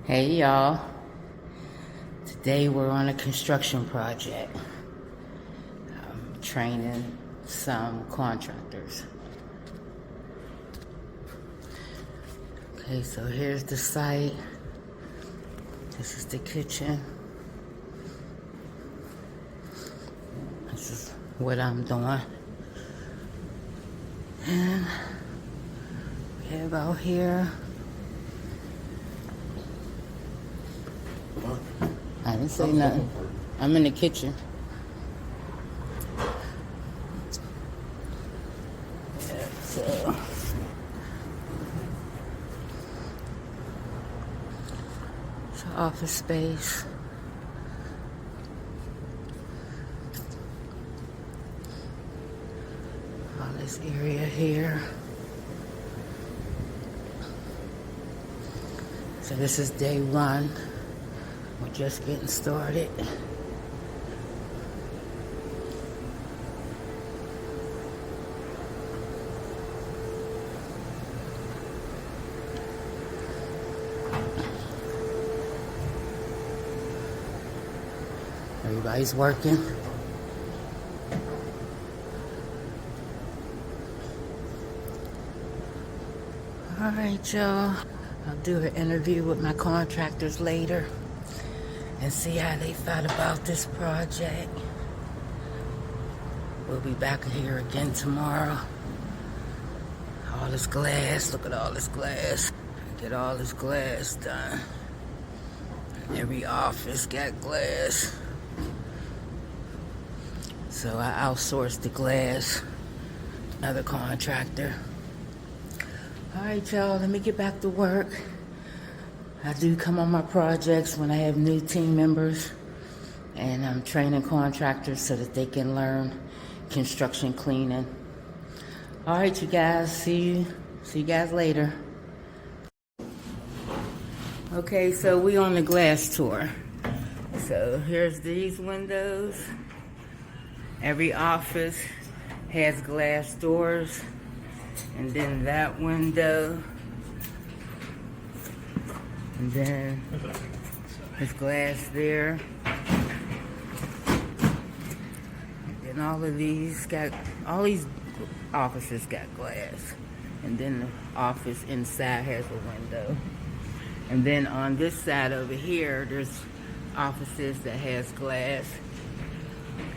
Hey y'all, today we're on a construction project. I'm training some contractors. Okay, so here's the site. This is the kitchen. This is what I'm doing. And we have out here. I didn't say nothing. I'm in the kitchen. Yeah, so it's an office space. All this area here. So this is day one. We're just getting started. Everybody's working. All right, y'all. I'll do an interview with my contractors later and see how they thought about this project. We'll be back here again tomorrow. All this glass, look at all this glass. Get all this glass done. Every office got glass. So I outsourced the glass, another contractor. All right, y'all, let me get back to work. I do come on my projects when I have new team members, and I'm training contractors so that they can learn construction cleaning. All right, you guys, see you guys later. Okay, so we on the glass tour. So here's these windows. Every office has glass doors, and then that window. And then there's glass there. And then all these offices got glass. And then the office inside has a window. And then on this side over here, there's offices that has glass.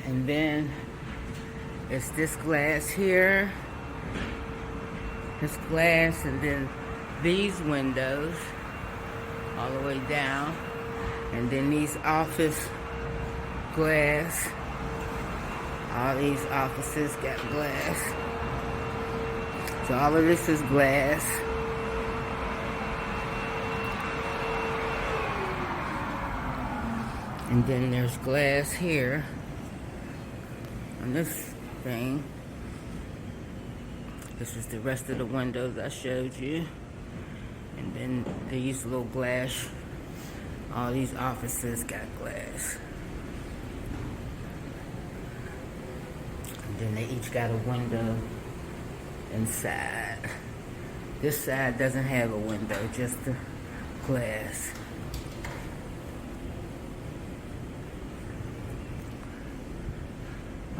And then it's this glass here. This glass, and then these windows all the way down, and then these office glass. All these offices got glass. So all of this is glass. And then there's glass here on this thing. This is the rest of the windows I showed you. And then these little glass, all these offices got glass. And then they each got a window inside. This side doesn't have a window, just the glass.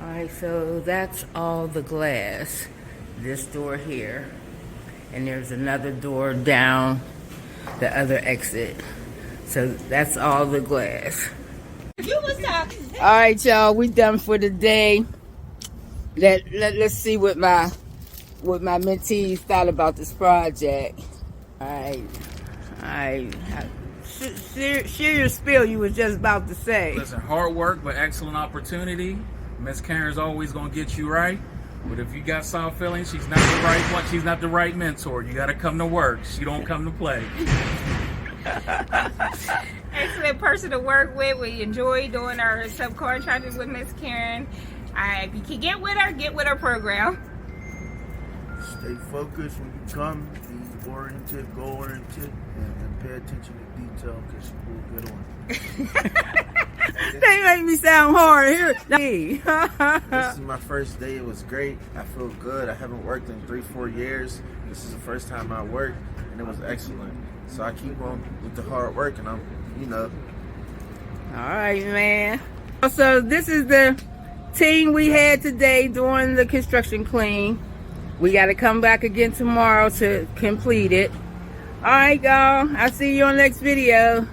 Alright, so that's all the glass. This door here. And there's another door down the other exit. So that's all the glass. All right, y'all, we done for the day. Let's see what my mentees thought about this project. All right. Share your spiel you was just about to say. Listen, hard work, but excellent opportunity. Miss Karen's always gonna get you right. But if you got soft feelings, she's not the right one. She's not the right mentor. You got to come to work. She don't come to play. Excellent person to work with. We enjoy doing our subcontracting with Miss Karen. If you can get with her program. Stay focused when you come. Be oriented, goal-oriented, and pay attention to detail because she will get on. They make me sound hard here. This is my first day. It was great. I feel good. I haven't worked in 3-4 years. This is the first time I worked. And and it was excellent. So I keep on with the hard work, and I'm, you know. All right, man. So this is the team we had today doing the construction clean. We got to come back again tomorrow to complete it. All right, y'all. I'll see you on the next video.